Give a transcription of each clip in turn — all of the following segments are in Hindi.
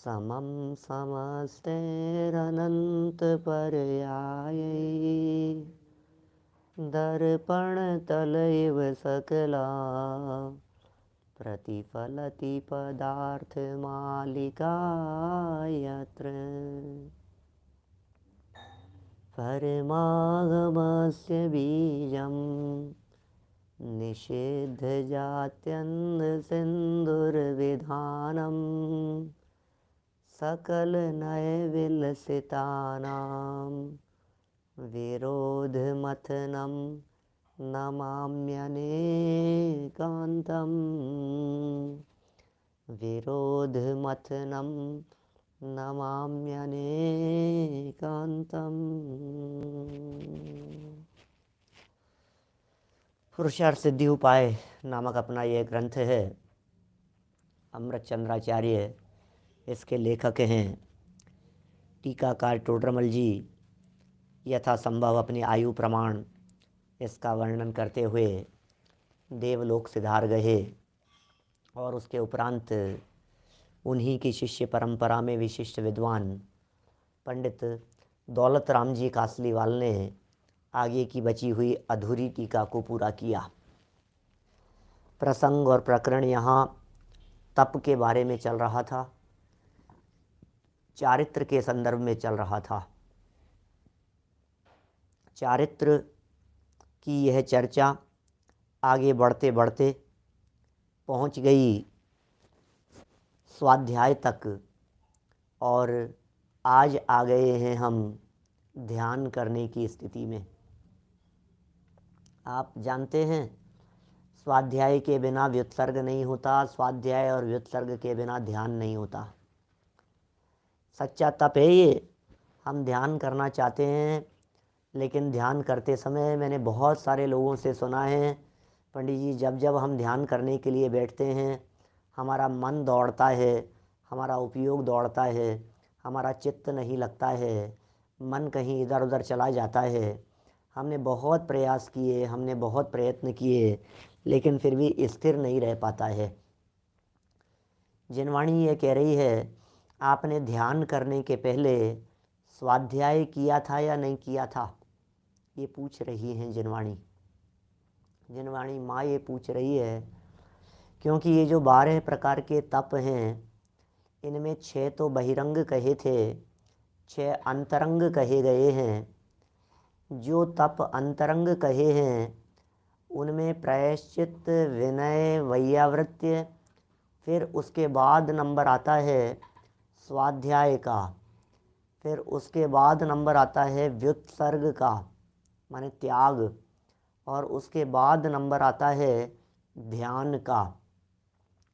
समं समस्तैरनन्तपर्यायै दर्पणतल इव सकला प्रतिफलति पदार्थमालिका यत्र परमागमस्य बीजं निषिद्धजात्यन्धसिन्धुर्विधानं सकलनयविलसितानां विरोधमथनं नमाम्यनेकान्तं विरोधमथनं नमाम्यनेकान्तं। पुरुषार्थ सिद्धि उपाय नामक अपना ये ग्रंथ है। अमृत चंद्राचार्य इसके लेखक हैं। टीकाकार टोडरमल जी यथा संभव अपनी आयु प्रमाण इसका वर्णन करते हुए देवलोक सिधार गए और उसके उपरांत उन्हीं की शिष्य परंपरा में विशिष्ट विद्वान पंडित दौलत राम जी कासलीवाल ने आगे की बची हुई अधूरी टीका को पूरा किया। प्रसंग और प्रकरण यहाँ तप के बारे में चल रहा था, चारित्र के संदर्भ में चल रहा था। चारित्र की यह चर्चा आगे बढ़ते बढ़ते पहुँच गई स्वाध्याय तक और आज आ गए हैं हम ध्यान करने की स्थिति में। आप जानते हैं स्वाध्याय के बिना व्युत्सर्ग नहीं होता, स्वाध्याय और व्युत्सर्ग के बिना ध्यान नहीं होता। सच्चा तप है ये। हम ध्यान करना चाहते हैं लेकिन ध्यान करते समय मैंने बहुत सारे लोगों से सुना है, पंडित जी जब जब हम ध्यान करने के लिए बैठते हैं हमारा मन दौड़ता है, हमारा उपयोग दौड़ता है, हमारा चित्त नहीं लगता है, मन कहीं इधर उधर चला जाता है। हमने बहुत प्रयास किए, हमने बहुत प्रयत्न किए लेकिन फिर भी स्थिर नहीं रह पाता है। जिनवाणी ये कह रही है आपने ध्यान करने के पहले स्वाध्याय किया था या नहीं किया था, ये पूछ रही हैं जिनवाणी। जिनवाणी माँ ये पूछ रही है क्योंकि ये जो 12 प्रकार के तप हैं इनमें 6 तो बहिरंग कहे थे, 6 अंतरंग कहे गए हैं। जो तप अंतरंग कहे हैं उनमें प्रायश्चित, विनय, वैयावृत्य, फिर उसके बाद नंबर आता है स्वाध्याय का, फिर उसके बाद नंबर आता है व्युत्सर्ग का माने त्याग, और उसके बाद नंबर आता है ध्यान का।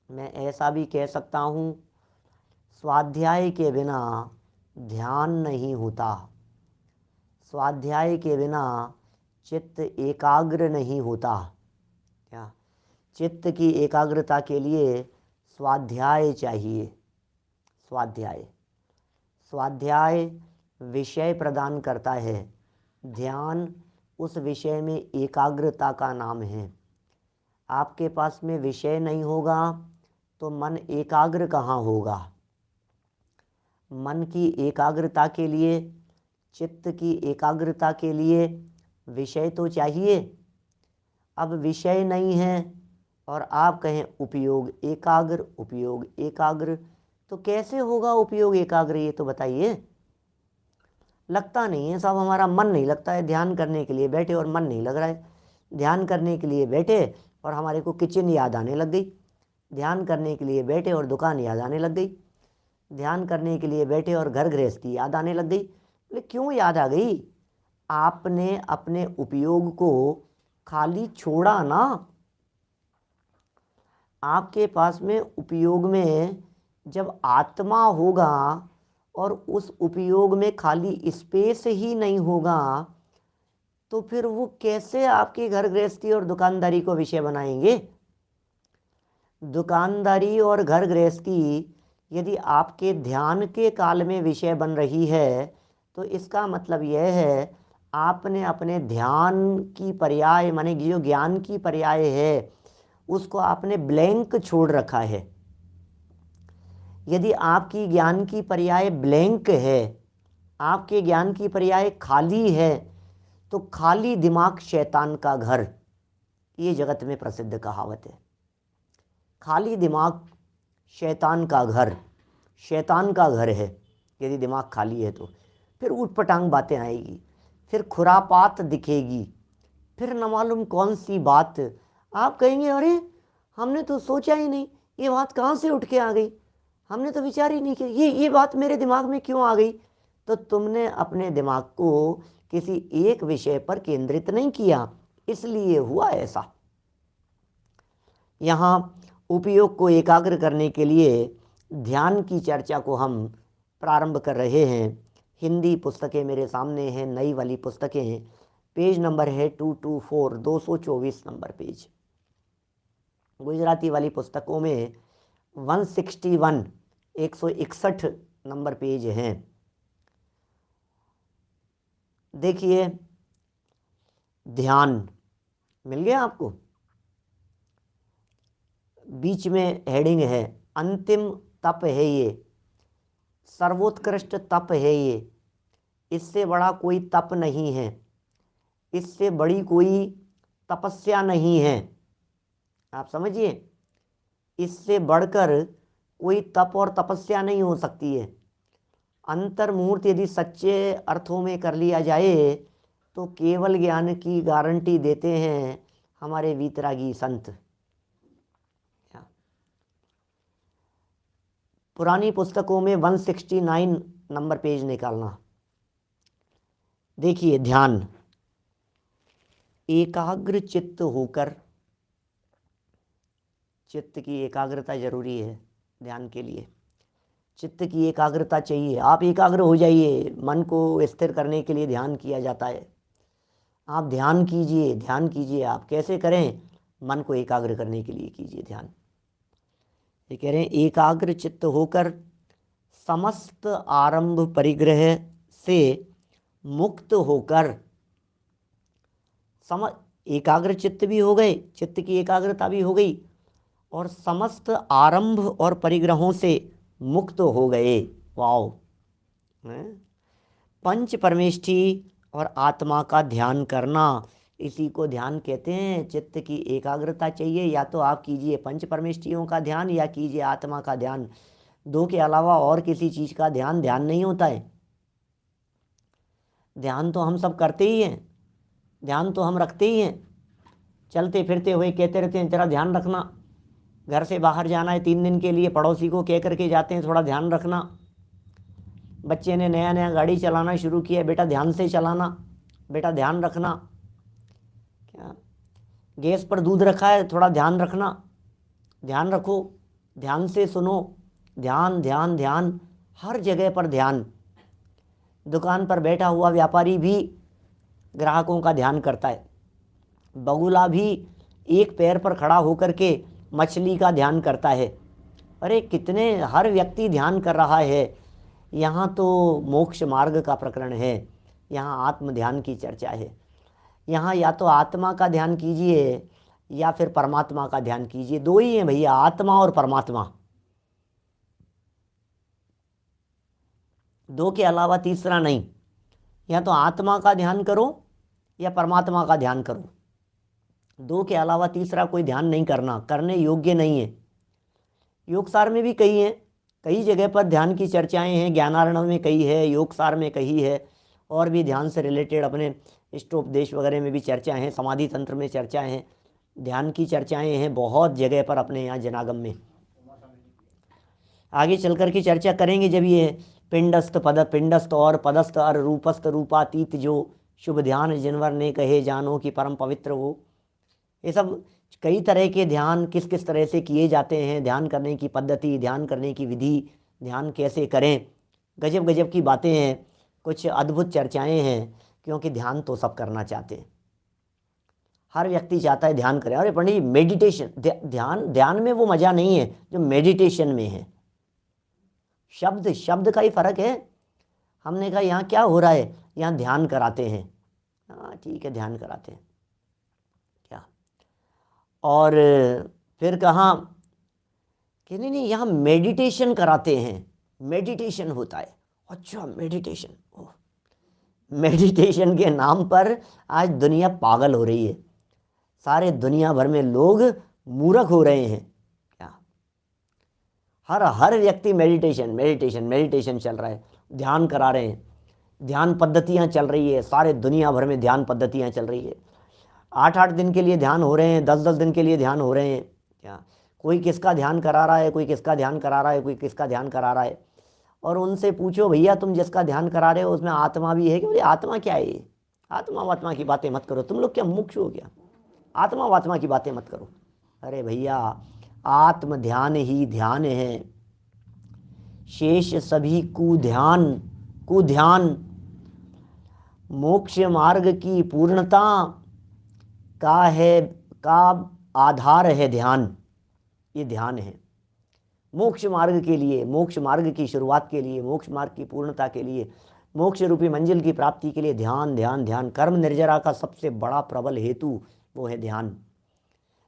मैं ऐसा भी कह सकता हूँ स्वाध्याय के बिना ध्यान नहीं होता, स्वाध्याय के बिना चित्त एकाग्र नहीं होता। क्या चित्त की एकाग्रता के लिए स्वाध्याय चाहिए। स्वाध्याय स्वाध्याय विषय प्रदान करता है, ध्यान उस विषय में एकाग्रता का नाम है। आपके पास में विषय नहीं होगा तो मन एकाग्र कहाँ होगा। मन की एकाग्रता के लिए, चित्त की एकाग्रता के लिए विषय तो चाहिए। अब विषय नहीं है और आप कहें उपयोग एकाग्र, उपयोग एकाग्र, तो कैसे होगा उपयोग एकाग्र, ये तो बताइए। लगता नहीं है साहब, हमारा मन नहीं लगता है। ध्यान करने के लिए बैठे और मन नहीं लग रहा है। ध्यान करने के लिए बैठे और हमारे को किचन याद आने लग गई। ध्यान करने के लिए बैठे और दुकान याद आने लग गई। ध्यान करने के लिए बैठे और घर गृहस्थी याद आने लग गई। बोले क्यों याद आ गई? आपने अपने उपयोग को खाली छोड़ा ना। आपके पास में उपयोग में जब आत्मा होगा और उस उपयोग में खाली स्पेस ही नहीं होगा तो फिर वो कैसे आपकी घर गृहस्थी और दुकानदारी को विषय बनाएंगे। दुकानदारी और घर गृहस्थी यदि आपके ध्यान के काल में विषय बन रही है तो इसका मतलब यह है आपने अपने ध्यान की पर्याय माने जो ज्ञान की पर्याय है उसको आपने ब्लैंक छोड़ रखा है। यदि आपकी ज्ञान की पर्याय ब्लैंक है, आपके ज्ञान की पर्याय खाली है, तो खाली दिमाग शैतान का घर, ये जगत में प्रसिद्ध कहावत है। खाली दिमाग शैतान का घर, शैतान का घर है यदि दिमाग खाली है तो। फिर ऊटपटांग बातें आएगी, फिर खुरापात दिखेगी, फिर न मालूम कौन सी बात। आप कहेंगे अरे हमने तो सोचा ही नहीं, ये बात कहाँ से उठ के आ गई, हमने तो विचार ही नहीं किया, ये बात मेरे दिमाग में क्यों आ गई। तो तुमने अपने दिमाग को किसी एक विषय पर केंद्रित नहीं किया, इसलिए हुआ ऐसा। यहाँ उपयोग को एकाग्र करने के लिए ध्यान की चर्चा को हम प्रारंभ कर रहे हैं। हिंदी पुस्तकें मेरे सामने हैं, नई वाली पुस्तकें हैं। पेज नंबर है 224, 224 नंबर पेज। गुजराती वाली पुस्तकों में 161, 161 नंबर पेज हैं। देखिए, ध्यान मिल गया आपको। बीच में हेडिंग है अंतिम तप है ये, सर्वोत्कृष्ट तप है ये, इससे बड़ा कोई तप नहीं है, इससे बड़ी कोई तपस्या नहीं है। आप समझिए, इससे बढ़कर कोई तप और तपस्या नहीं हो सकती है। अंतर्मुहूर्त यदि सच्चे अर्थों में कर लिया जाए तो केवल ज्ञान की गारंटी देते हैं हमारे वीतरागी संत। पुरानी पुस्तकों में 169 नंबर पेज निकालना। देखिए, ध्यान एकाग्र चित्त होकर, चित्त की एकाग्रता जरूरी है ध्यान के लिए। चित्त की एकाग्रता चाहिए, आप एकाग्र हो जाइए। मन को स्थिर करने के लिए ध्यान किया जाता है। आप ध्यान कीजिए, ध्यान कीजिए। आप कैसे करें? मन को एकाग्र करने के लिए कीजिए ध्यान। ये कह रहे हैं एकाग्र चित्त होकर समस्त आरंभ परिग्रह से मुक्त होकर, एकाग्र चित्त भी हो गए, चित्त की एकाग्रता भी हो गई, और समस्त आरंभ और परिग्रहों से मुक्त हो गए। वाओ! पंच परमेष्ठी और आत्मा का ध्यान करना, इसी को ध्यान कहते हैं। चित्त की एकाग्रता चाहिए, या तो आप कीजिए पंच परमेष्ठियों का ध्यान या कीजिए आत्मा का ध्यान। दो के अलावा और किसी चीज़ का ध्यान ध्यान नहीं होता है। ध्यान तो हम सब करते ही हैं, ध्यान तो हम रखते ही हैं। चलते फिरते हुए कहते रहते हैं जरा ध्यान रखना। घर से बाहर जाना है 3 दिन के लिए, पड़ोसी को कह करके जाते हैं थोड़ा ध्यान रखना। बच्चे ने नया नया गाड़ी चलाना शुरू किया, बेटा ध्यान से चलाना, बेटा ध्यान रखना। क्या गैस पर दूध रखा है, थोड़ा ध्यान रखना, ध्यान रखो, ध्यान से सुनो। ध्यान ध्यान ध्यान, हर जगह पर ध्यान। दुकान पर बैठा हुआ व्यापारी भी ग्राहकों का ध्यान करता है। बगुला भी एक पैर पर खड़ा होकर के मछली का ध्यान करता है। अरे कितने, हर व्यक्ति ध्यान कर रहा है। यहाँ तो मोक्ष मार्ग का प्रकरण है, यहाँ आत्म ध्यान की चर्चा है। यहाँ या तो आत्मा का ध्यान कीजिए या फिर परमात्मा का ध्यान कीजिए। दो ही हैं भैया, आत्मा और परमात्मा, दो के अलावा तीसरा नहीं। या तो आत्मा का ध्यान करो या परमात्मा का ध्यान करो, दो के अलावा तीसरा कोई ध्यान नहीं करना, करने योग्य नहीं है। योगसार में भी कही है, कई जगह पर ध्यान की चर्चाएं हैं। ज्ञानार्णव में कही है, योगसार में कही है, और भी ध्यान से रिलेटेड अपने इष्टोपदेश वगैरह में भी चर्चाएं हैं, समाधि तंत्र में चर्चाएं हैं, ध्यान की चर्चाएं हैं बहुत जगह पर अपने यहाँ जनागम में। आगे चलकर की चर्चा करेंगे जब ये पिंडस्थ पद, पिंडस्थ और पदस्थ और रूपस्थ रूपातीत जो शुभ ध्यान जिनवर ने कहे जानो कि परम पवित्र वो, ये सब कई तरह के ध्यान किस किस तरह से किए जाते हैं, ध्यान करने की पद्धति, ध्यान करने की विधि, ध्यान कैसे करें, गजब गजब की बातें हैं, कुछ अद्भुत चर्चाएं हैं। क्योंकि ध्यान तो सब करना चाहते हैं, हर व्यक्ति चाहता है ध्यान करें। अरे पंडित जी मेडिटेशन, ध्यान में वो मज़ा नहीं है जो मेडिटेशन में है। शब्द का ही फर्क है। हमने कहा यहाँ क्या हो रहा है, यहाँ ध्यान कराते हैं। हाँ ठीक है, ध्यान कराते हैं क्या। और फिर कहा कि नहीं नहीं यहाँ मेडिटेशन कराते हैं, मेडिटेशन होता है। अच्छा मेडिटेशन, ओह, मेडिटेशन के नाम पर आज दुनिया पागल हो रही है, सारे दुनिया भर में लोग मूर्ख हो रहे हैं। क्या हर व्यक्ति मेडिटेशन मेडिटेशन मेडिटेशन चल रहा है, ध्यान करा रहे हैं, ध्यान पद्धतियाँ चल रही है, सारे दुनिया भर में ध्यान पद्धतियाँ चल रही है। 8-8 दिन के लिए ध्यान हो रहे हैं, 10-10 दिन के लिए ध्यान हो रहे हैं। क्या कोई किसका ध्यान करा रहा है, कोई किसका ध्यान करा रहा है, कोई किसका ध्यान करा रहा है। और उनसे पूछो भैया तुम जिसका ध्यान करा रहे हो उसमें आत्मा भी है कि? बोले आत्मा क्या है, आत्मा वात्मा की बातें मत करो, तुम लोग क्या मुख्य हो गया, आत्मा वात्मा की बातें मत करो। अरे भैया आत्म ध्यान ही ध्यान है, शेष सभी कुध्यान कुध्यान। मोक्ष मार्ग की पूर्णता का आधार है ध्यान, ये ध्यान है। मोक्ष मार्ग के लिए, मोक्ष मार्ग की शुरुआत के लिए, मोक्ष मार्ग की पूर्णता के लिए, मोक्ष रूपी मंजिल की प्राप्ति के लिए ध्यान ध्यान ध्यान। कर्म निर्जरा का सबसे बड़ा प्रबल हेतु वो है ध्यान।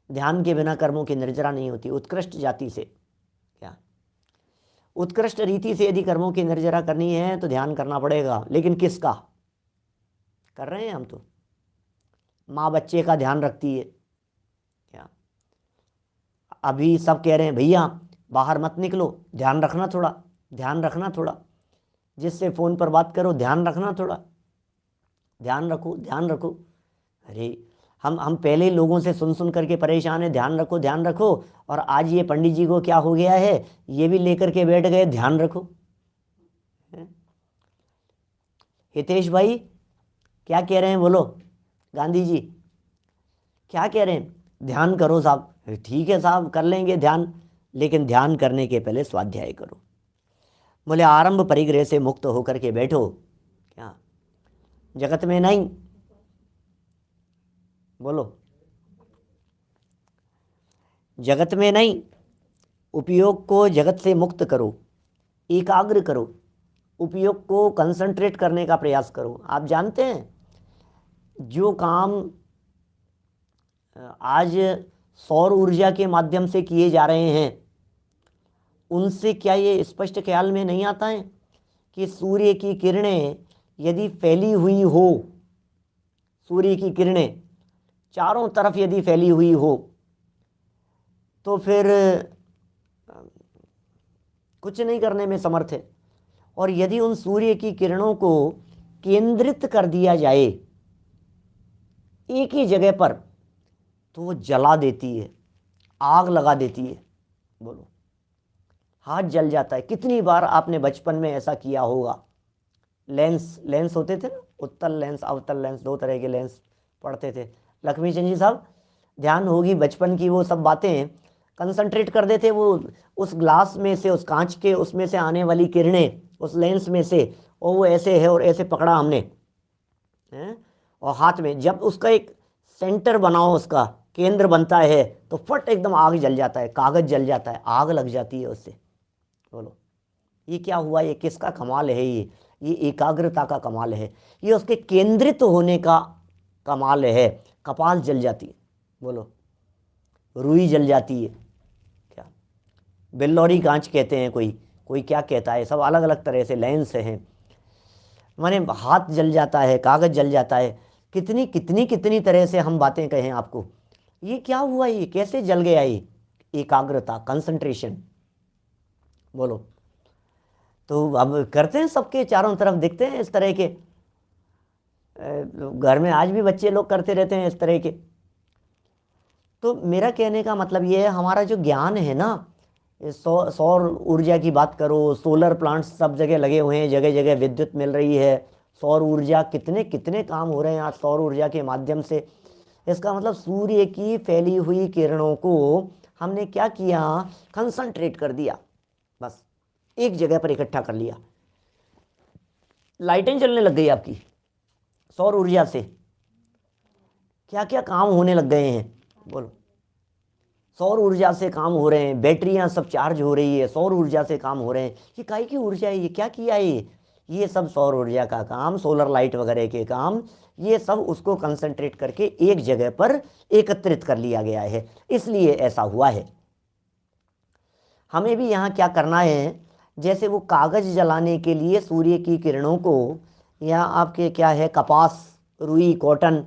ध्यान के बिना कर्मों की निर्जरा नहीं होती। उत्कृष्ट जाति से, क्या उत्कृष्ट रीति से यदि कर्मों की निर्जरा करनी है तो ध्यान करना पड़ेगा। लेकिन किसका कर रहे हैं हम? तो माँ बच्चे का ध्यान रखती है। क्या अभी सब कह रहे हैं भैया बाहर मत निकलो, ध्यान रखना थोड़ा, ध्यान रखना थोड़ा, जिससे फ़ोन पर बात करो ध्यान रखना थोड़ा, ध्यान रखो ध्यान रखो। अरे हम पहले लोगों से सुन सुन करके परेशान है, ध्यान रखो ध्यान रखो, और आज ये पंडित जी को क्या हो गया है, ये भी लेकर के बैठ गए ध्यान रखो। हितेश भाई क्या कह रहे हैं बोलो, गांधी जी क्या कह रहे हैं? ध्यान करो साहब। ठीक है साहब कर लेंगे ध्यान, लेकिन ध्यान करने के पहले स्वाध्याय करो। बोले आरंभ परिग्रह से मुक्त होकर के बैठो, क्या जगत में नहीं, बोलो जगत में नहीं, उपयोग को जगत से मुक्त करो, एकाग्र करो, उपयोग को कंसंट्रेट करने का प्रयास करो। आप जानते हैं जो काम आज सौर ऊर्जा के माध्यम से किए जा रहे हैं, उनसे क्या ये स्पष्ट ख्याल में नहीं आता है कि सूर्य की किरणें यदि फैली हुई हो, सूर्य की किरणें चारों तरफ यदि फैली हुई हो तो फिर कुछ नहीं करने में समर्थ है। और यदि उन सूर्य की किरणों को केंद्रित कर दिया जाए एक ही जगह पर, तो वो जला देती है, आग लगा देती है। बोलो हाथ जल जाता है। कितनी बार आपने बचपन में ऐसा किया होगा। लेंस होते थे ना, उत्तल लेंस अवतल लेंस, 2 तरह के लेंस पढ़ते थे। लक्ष्मी चंद जी साहब ध्यान होगी बचपन की वो सब बातें, कंसंट्रेट कर देते वो उस ग्लास में से, उस कांच के उसमें से आने वाली किरणें उस लेंस में से, और वो ऐसे है और ऐसे पकड़ा हमने हैं, और हाथ में जब उसका एक सेंटर बनाओ, उसका केंद्र बनता है, तो फट एकदम आग जल जाता है, कागज जल जाता है, आग लग जाती है उससे। बोलो ये क्या हुआ, ये किसका कमाल है? ये एकाग्रता का कमाल है, ये उसके केंद्रित होने का कमाल है। कपाल जल जाती है, बोलो रुई जल जाती है, क्या बिल्लौरी कांच कहते हैं, कोई क्या कहता है, सब अलग अलग तरह से लेंस हैं। माने हाथ जल जाता है, कागज जल जाता है, कितनी कितनी कितनी तरह से हम बातें कहें आपको। ये क्या हुआ, ये कैसे जल गया? ये एकाग्रता, कंसंट्रेशन। बोलो तो अब करते हैं, सबके चारों तरफ दिखते हैं इस तरह के, घर में आज भी बच्चे लोग करते रहते हैं इस तरह के। तो मेरा कहने का मतलब ये है, हमारा जो ज्ञान है ना, सौर ऊर्जा की बात करो, सोलर प्लांट्स सब जगह लगे हुए हैं, जगह जगह विद्युत मिल रही है, सौर ऊर्जा कितने कितने काम हो रहे हैं आज सौर ऊर्जा के माध्यम से। इसका मतलब सूर्य की फैली हुई किरणों को हमने क्या किया, कंसंट्रेट कर दिया, बस एक जगह पर इकट्ठा कर लिया। लाइटें जलने लग गई आपकी सौर ऊर्जा से, क्या क्या काम होने लग गए हैं। बोलो सौर ऊर्जा से काम हो रहे हैं, बैटरियां सब चार्ज हो रही है, सौर ऊर्जा से काम हो रहे हैं। ये काहे की ऊर्जा है, ये क्या किया है? ये सब सौर ऊर्जा का काम, सोलर लाइट वगैरह के काम, ये सब उसको कंसंट्रेट करके एक जगह पर एकत्रित कर लिया गया है, इसलिए ऐसा हुआ है। हमें भी यहाँ क्या करना है, जैसे वो कागज़ जलाने के लिए सूर्य की किरणों को, या आपके क्या है कपास, रुई, कॉटन,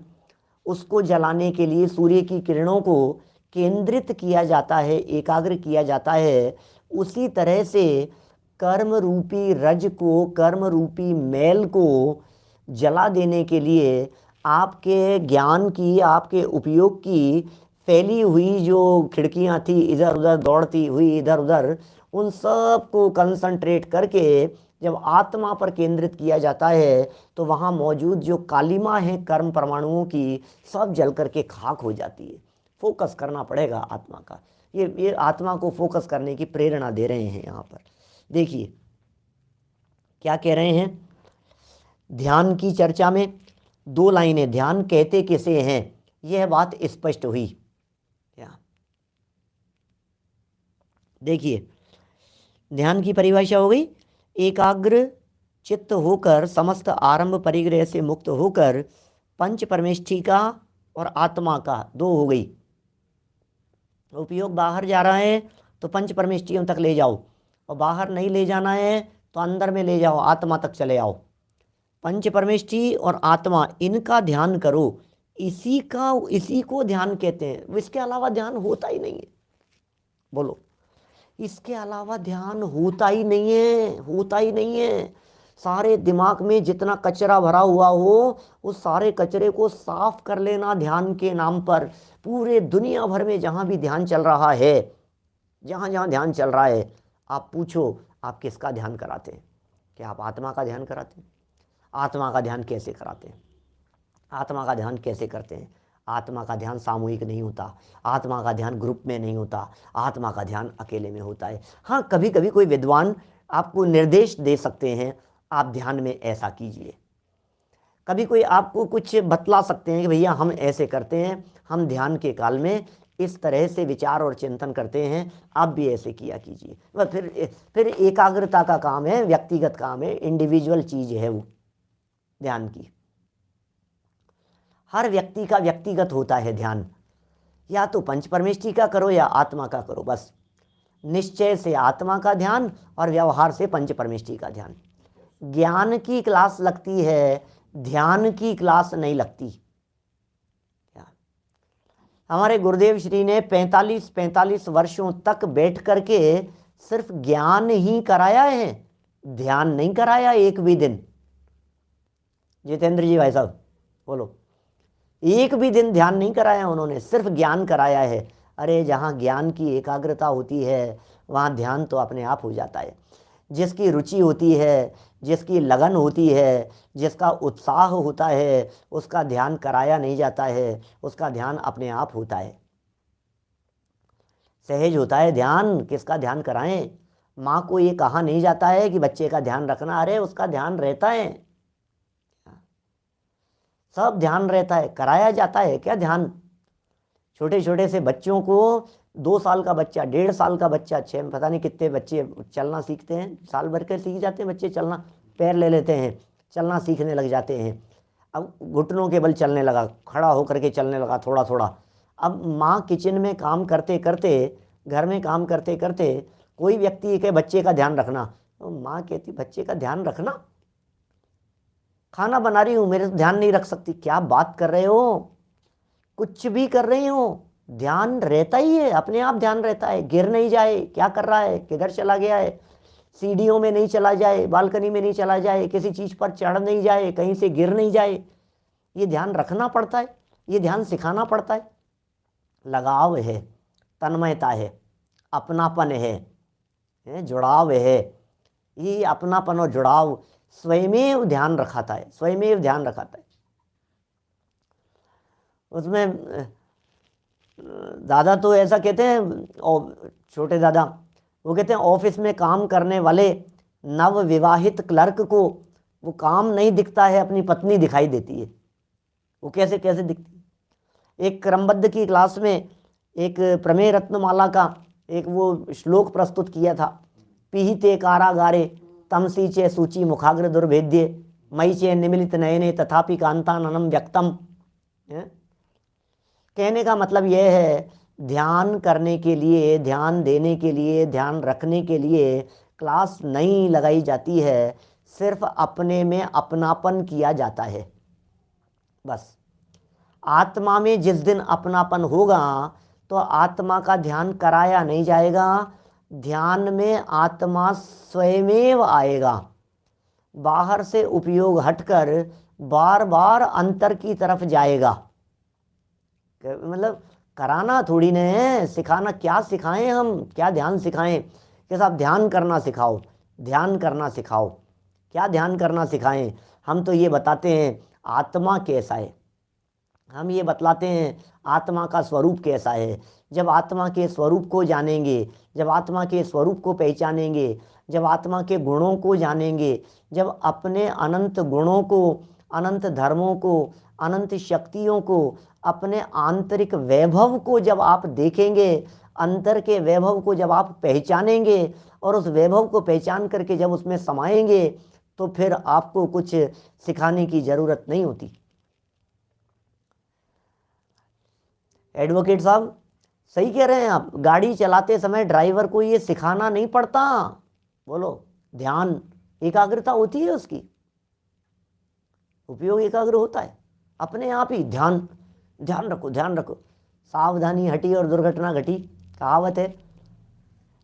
उसको जलाने के लिए सूर्य की किरणों को केंद्रित किया जाता है, एकाग्र किया जाता है। उसी तरह से कर्म रूपी रज को, कर्म रूपी मैल को जला देने के लिए आपके ज्ञान की, आपके उपयोग की फैली हुई जो खिड़कियां थी इधर उधर दौड़ती हुई इधर उधर, उन सब को कंसंट्रेट करके जब आत्मा पर केंद्रित किया जाता है तो वहाँ मौजूद जो कालिमा है कर्म परमाणुओं की, सब जल करके खाक हो जाती है। फोकस करना पड़ेगा आत्मा का। ये आत्मा को फोकस करने की प्रेरणा दे रहे हैं यहाँ पर। देखिए क्या कह रहे हैं, ध्यान की चर्चा में 2 लाइनें, ध्यान कहते किसे हैं, यह बात स्पष्ट हुई। देखिए ध्यान की परिभाषा हो गई, एकाग्र चित्त होकर समस्त आरंभ परिग्रह से मुक्त होकर पंच परमेष्ठिका और आत्मा का 2 हो गई। उपयोग बाहर जा रहा है तो पंच परमेष्ठियों तक ले जाओ, और बाहर नहीं ले जाना है तो अंदर में ले जाओ, आत्मा तक चले आओ। पंच परमेष्ठि और आत्मा, इनका ध्यान करो, इसी को ध्यान कहते हैं। इसके अलावा ध्यान होता ही नहीं है। बोलो, इसके अलावा ध्यान होता ही नहीं है, होता ही नहीं है। सारे दिमाग में जितना कचरा भरा हुआ हो, उस सारे कचरे को साफ कर लेना ध्यान के नाम पर। पूरे दुनिया भर में जहाँ भी ध्यान चल रहा है, जहाँ जहाँ ध्यान चल रहा है, आप पूछो आप किसका ध्यान कराते हैं? क्या आप आत्मा का ध्यान कराते हैं? आत्मा का ध्यान कैसे कराते हैं? आत्मा का ध्यान कैसे करते हैं? आत्मा का ध्यान सामूहिक नहीं होता, आत्मा का ध्यान ग्रुप में नहीं होता, आत्मा का ध्यान अकेले में होता है। हाँ, कभी कभी कोई विद्वान आपको निर्देश दे सकते हैं, आप ध्यान में ऐसा कीजिए। कभी कोई आपको कुछ बतला सकते हैं कि भैया हम ऐसे करते हैं, हम ध्यान के काल में इस तरह से विचार और चिंतन करते हैं, आप भी ऐसे किया कीजिए। वह फिर एकाग्रता का काम है, व्यक्तिगत काम है, इंडिविजुअल चीज़ है वो ध्यान की। हर व्यक्ति का व्यक्तिगत होता है ध्यान। या तो पंच परमेष्ठि का करो या आत्मा का करो, बस निश्चय से आत्मा का ध्यान और व्यवहार से पंच परमेष्ठि का ध्यान। ज्ञान की क्लास लगती है, ध्यान की क्लास नहीं लगती। हमारे गुरुदेव श्री ने 45 वर्षों तक बैठ करके सिर्फ ज्ञान ही कराया है, ध्यान नहीं कराया एक भी दिन। जितेंद्र जी भाई साहब बोलो, एक भी दिन ध्यान नहीं कराया उन्होंने, सिर्फ ज्ञान कराया है। अरे जहाँ ज्ञान की एकाग्रता होती है वहाँ ध्यान तो अपने आप हो जाता है। जिसकी रुचि होती है, जिसकी लगन होती है, जिसका उत्साह होता है, उसका ध्यान कराया नहीं जाता है, उसका ध्यान अपने आप होता है, सहज होता है ध्यान। किसका ध्यान कराएं? माँ को ये कहा नहीं जाता है कि बच्चे का ध्यान रखना, अरे उसका ध्यान रहता है, सब ध्यान रहता है, कराया जाता है क्या ध्यान? छोटे छोटे से बच्चों को, 2 साल का बच्चा, 1.5 साल का बच्चा, 6 पता नहीं कितने बच्चे चलना सीखते हैं, साल भर के सीख जाते हैं बच्चे चलना, पैर ले लेते हैं, चलना सीखने लग जाते हैं। अब घुटनों के बल चलने लगा, खड़ा होकर के चलने लगा थोड़ा थोड़ा। अब माँ किचन में काम करते करते, घर में काम करते करते कोई व्यक्ति के बच्चे का ध्यान रखना, तो माँ कहती बच्चे का ध्यान रखना, खाना बना रही हूँ मेरे से ध्यान नहीं रख सकती। क्या बात कर रहे हो? कुछ भी कर रही हो, ध्यान रहता ही है, अपने आप ध्यान रहता है। गिर नहीं जाए, क्या कर रहा है, किधर चला गया है, सीढ़ियों में नहीं चला जाए, बालकनी में नहीं चला जाए, किसी चीज़ पर चढ़ नहीं जाए, कहीं से गिर नहीं जाए, ये ध्यान रखना पड़ता है, ये ध्यान सिखाना पड़ता है। लगाव है, तन्मयता है, अपनापन है, जुड़ाव है। ये अपनापन और जुड़ाव स्वयमेव ध्यान रखाता है, स्वयमेव ध्यान रखाता है। उसमें दादा तो ऐसा कहते हैं, और छोटे दादा वो कहते हैं ऑफिस में काम करने वाले नव विवाहित क्लर्क को वो काम नहीं दिखता है, अपनी पत्नी दिखाई देती है। वो कैसे कैसे दिखती है? एक क्रमबद्ध की क्लास में एक प्रमेय रत्नमाला का एक वो श्लोक प्रस्तुत किया था, पीहिते कारागारे तमसी चे सूची मुखाग्र दुर्भेद्य मई चे निमिलित नयने तथापि कांताननम व्यक्तम। कहने का मतलब यह है ध्यान करने के लिए, ध्यान देने के लिए, ध्यान रखने के लिए क्लास नहीं लगाई जाती है, सिर्फ अपने में अपनापन किया जाता है। बस आत्मा में जिस दिन अपनापन होगा तो आत्मा का ध्यान कराया नहीं जाएगा, ध्यान में आत्मा स्वयमेव आएगा। बाहर से उपयोग हटकर बार बार अंतर की तरफ जाएगा। मतलब कराना थोड़ी न है, सिखाना। क्या सिखाएं हम, क्या ध्यान सिखाएं कि साहब ध्यान करना सिखाओ, ध्यान करना सिखाओ। क्या ध्यान करना सिखाएं? हम तो ये बताते हैं आत्मा कैसा है, हम ये बतलाते हैं आत्मा का स्वरूप कैसा है। जब आत्मा के स्वरूप को जानेंगे, जब आत्मा के स्वरूप को पहचानेंगे, जब आत्मा के गुणों को जानेंगे, जब अपने अनंत गुणों को, अनंत धर्मों को, अनंत शक्तियों को, अपने आंतरिक वैभव को जब आप देखेंगे, अंतर के वैभव को जब आप पहचानेंगे और उस वैभव को पहचान करके जब उसमें समाएंगे, तो फिर आपको कुछ सिखाने की ज़रूरत नहीं होती। एडवोकेट साहब सही कह रहे हैं आप, गाड़ी चलाते समय ड्राइवर को ये सिखाना नहीं पड़ता। बोलो, ध्यान एकाग्रता होती है, उसकी उपयोग एकाग्र होता है अपने आप ही। ध्यान, ध्यान रखो, ध्यान रखो। सावधानी हटी और दुर्घटना घटी, कहावत है।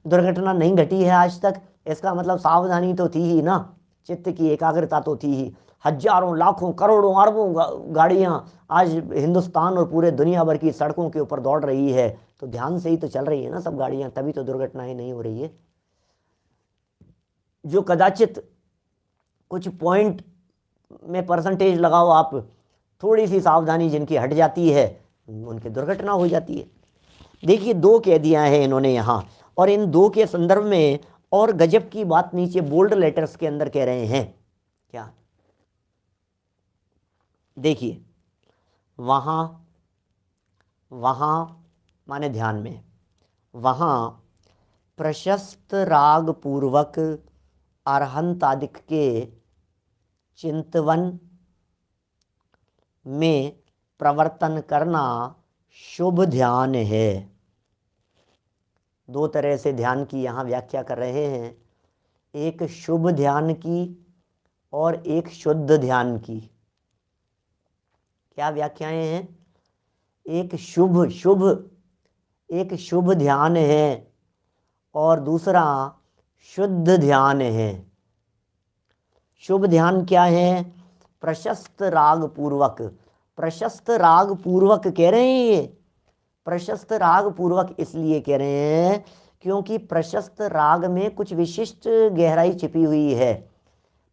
दुर्घटना नहीं घटी है आज तक, इसका मतलब सावधानी तो थी ही ना, चित्त की एकाग्रता तो थी ही। हजारों, लाखों, करोड़ों, अरबों गाड़ियां आज हिंदुस्तान और पूरे दुनिया भर की सड़कों के ऊपर दौड़ रही है, तो ध्यान से ही तो चल रही है ना सब गाड़ियां, तभी तो दुर्घटनाएं नहीं हो रही है। जो कदाचित कुछ पॉइंट में परसेंटेज लगाओ आप, थोड़ी सी सावधानी जिनकी हट जाती है, उनकी दुर्घटना हो जाती है। देखिए, 2 कह दिया है इन्होंने यहाँ, और इन 2 के संदर्भ में और गजब की बात नीचे बोल्ड लेटर्स के अंदर कह रहे हैं। क्या? देखिए, वहाँ माने ध्यान में, वहाँ प्रशस्त राग पूर्वक अरहंतादिक के चिंतवन में प्रवर्तन करना शुभ ध्यान है। 2 तरह से ध्यान की यहाँ व्याख्या कर रहे हैं, एक शुभ ध्यान की और एक शुद्ध ध्यान की। क्या व्याख्याएं हैं? एक एक शुभ ध्यान है और दूसरा शुद्ध ध्यान है। शुभ ध्यान क्या है? प्रशस्त राग पूर्वक। प्रशस्त राग पूर्वक कह रहे हैं ये, प्रशस्त राग पूर्वक इसलिए कह रहे हैं क्योंकि प्रशस्त राग में कुछ विशिष्ट गहराई छिपी हुई है।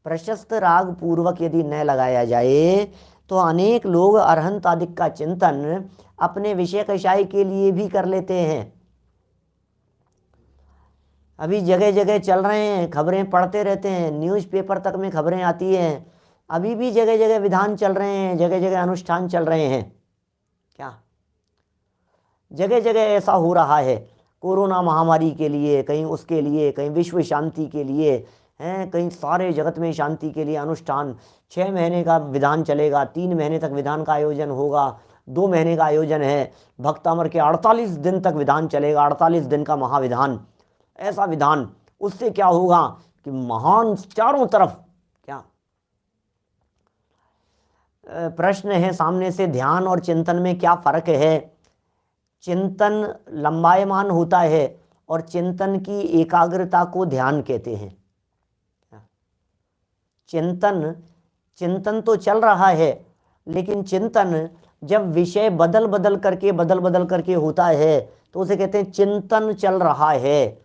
प्रशस्त राग पूर्वक यदि न लगाया जाए तो अनेक लोग अरहंत आदिक का चिंतन अपने विषय कषाय के लिए भी कर लेते हैं। अभी जगह जगह चल रहे हैं, खबरें पढ़ते रहते हैं, न्यूज़पेपर तक में खबरें आती हैं। अभी भी जगह जगह विधान चल रहे हैं, जगह जगह अनुष्ठान चल रहे हैं। क्या? जगह जगह ऐसा हो रहा है, कोरोना महामारी के लिए, कहीं उसके लिए, कहीं विश्व शांति के लिए हैं, कहीं सारे जगत में शांति के लिए अनुष्ठान। 6 महीने का विधान चलेगा, 3 महीने तक विधान का आयोजन होगा, 2 महीने का आयोजन है, भक्तामर के 48 दिन तक विधान चलेगा, 48 दिन का महाविधान। ऐसा विधान, उससे क्या होगा कि महान चारों तरफ। क्या प्रश्न है सामने से, ध्यान और चिंतन में क्या फर्क है? चिंतन लंबायमान होता है और चिंतन की एकाग्रता को ध्यान कहते हैं। चिंतन तो चल रहा है, लेकिन चिंतन जब विषय बदल बदल करके होता है तो उसे कहते हैं चिंतन चल रहा है।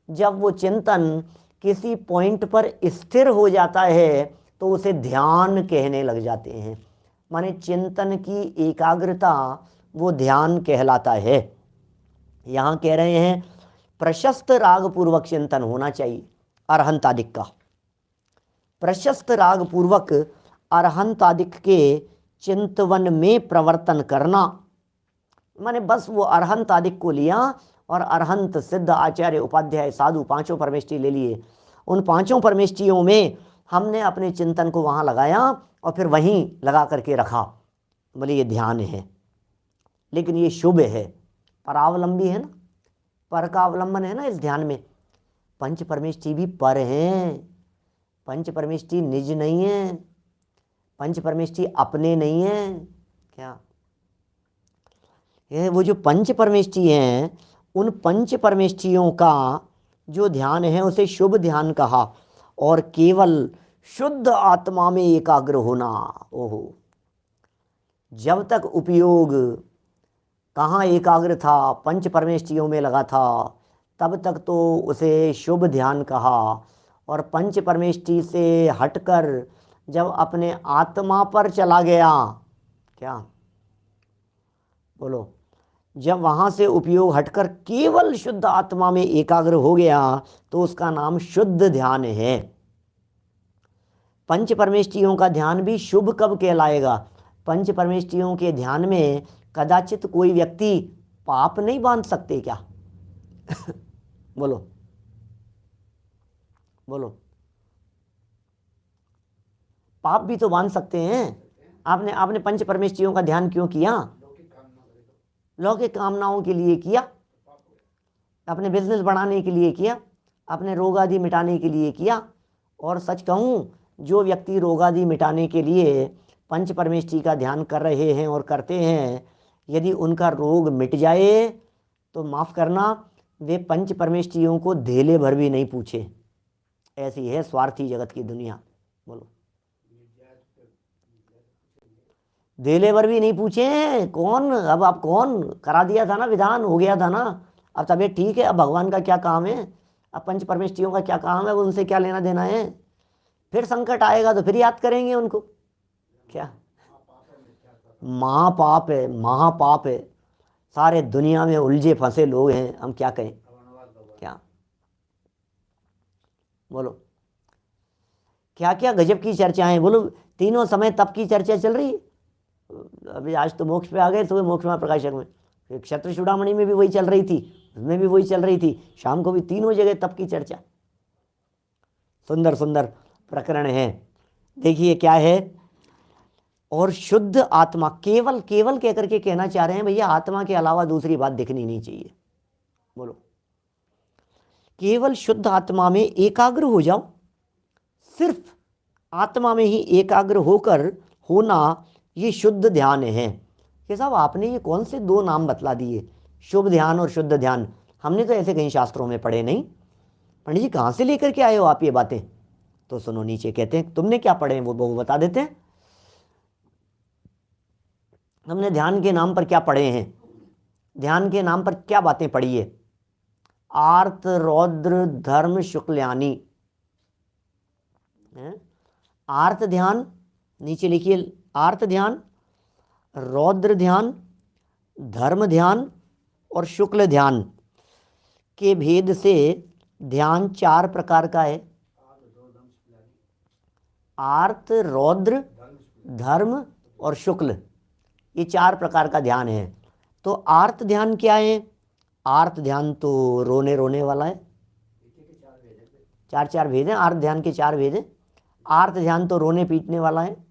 जब वो चिंतन किसी पॉइंट पर स्थिर हो जाता है तो उसे ध्यान कहने लग जाते हैं। माने चिंतन की एकाग्रता वो ध्यान कहलाता है। यहाँ कह रहे हैं प्रशस्त राग पूर्वक चिंतन होना चाहिए अरहंतादिक का। प्रशस्त राग पूर्वक अरहंतादिक के चिंतवन में प्रवर्तन करना, माने बस वो अरहंतादिक को लिया और अरहंत, सिद्ध, आचार्य, उपाध्याय, साधु, 5 परमेष्ठी ले लिए। उन 5 परमेष्ठियों में हमने अपने चिंतन को वहाँ लगाया और फिर वहीं लगा करके रखा, बोले ये ध्यान है। लेकिन ये शुभ है, परावलंबी है ना, पर का अवलंबन है ना इस ध्यान में। पंच परमेष्टि भी पर हैं, पंच परमेष्टि निज नहीं है, पंच परमेष्टि अपने नहीं है। क्या ये वो जो पंच परमेष्टि हैं, उन पंच परमेष्टियों का जो ध्यान है उसे शुभ ध्यान कहा, और केवल शुद्ध आत्मा में एकाग्र होना। ओहो, जब तक उपयोग कहाँ एकाग्र था, पंच परमेष्टियों में लगा था, तब तक तो उसे शुभ ध्यान कहा। और पंच परमेष्टि से हटकर जब अपने आत्मा पर चला गया, क्या बोलो, जब वहाँ से उपयोग हटकर केवल शुद्ध आत्मा में एकाग्र हो गया, तो उसका नाम शुद्ध ध्यान है। पंच परमेष्टियों का ध्यान भी शुभ कब कहलाएगा? पंच परमेष्टियों के ध्यान में कदाचित कोई व्यक्ति पाप नहीं बांध सकते क्या? बोलो बोलो, पाप भी तो बांध सकते हैं। आपने आपने पंच परमेष्टियों का ध्यान क्यों किया? लौकिक कामनाओं के लिए किया, अपने बिजनेस बढ़ाने के लिए किया, अपने रोग आदि मिटाने के लिए किया। और सच कहूँ, जो व्यक्ति रोग आदि मिटाने के लिए पंच परमेष्टि का ध्यान कर रहे हैं और करते हैं, यदि उनका रोग मिट जाए तो माफ़ करना, वे पंच परमेष्टियों को धेले भर भी नहीं पूछे। ऐसी है स्वार्थी जगत की दुनिया। बोलो, धेले भर भी नहीं पूछे। कौन, अब आप कौन, करा दिया था ना, विधान हो गया था ना, अब तबीयत ठीक है, अब भगवान का क्या काम है, अब पंच परमेष्टियों का क्या काम है, वो उनसे क्या लेना देना है। फिर संकट आएगा तो फिर याद करेंगे उनको। क्या महापाप है, महापाप है। सारे दुनिया में उलझे फंसे लोग हैं, हम क्या कहें। क्या बोलो, क्या क्या गजब की चर्चाएं। बोलो, तीनों समय तप की चर्चा चल रही है। अभी आज तो मोक्ष पे आ गए, सुबह मोक्ष में प्रकाशक में क्षत्र चूड़ामणि में भी वही चल रही थी, उसमें भी वही चल रही थी, शाम को भी तीनों जगह तप की चर्चा। सुंदर सुंदर प्रकरण है। देखिए क्या है, और शुद्ध आत्मा, केवल केवल कह करके कहना चाह रहे हैं भैया, आत्मा के अलावा दूसरी बात दिखनी नहीं चाहिए। बोलो, केवल शुद्ध आत्मा में एकाग्र हो जाओ। सिर्फ आत्मा में ही एकाग्र होकर होना, ये शुद्ध ध्यान है। कि साहब आपने ये कौन से दो नाम बतला दिए, शुभ ध्यान और शुद्ध ध्यान? हमने तो ऐसे कहीं शास्त्रों में पढ़े नहीं। पंडित जी कहाँ से लेकर के आए हो आप ये बातें? तो सुनो, नीचे कहते हैं, तुमने क्या पढ़े हैं वो बता देते हैं। हमने ध्यान के नाम पर क्या पढ़े हैं, ध्यान के नाम पर क्या बातें पढ़ी है? आर्त रौद्र धर्म शुक्ल्यानी। आर्त ध्यान, नीचे लिखिए, आर्त ध्यान, रौद्र ध्यान, धर्म ध्यान और शुक्ल ध्यान के भेद से ध्यान चार प्रकार का है। आर्त, रौद्र, धर्म और शुक्ल, ये चार प्रकार का ध्यान है। तो आर्त ध्यान क्या है? आर्त ध्यान तो रोने रोने वाला है। चार चार भेद हैं, आर्त ध्यान के चार भेद हैं। आर्त ध्यान तो रोने पीटने वाला है,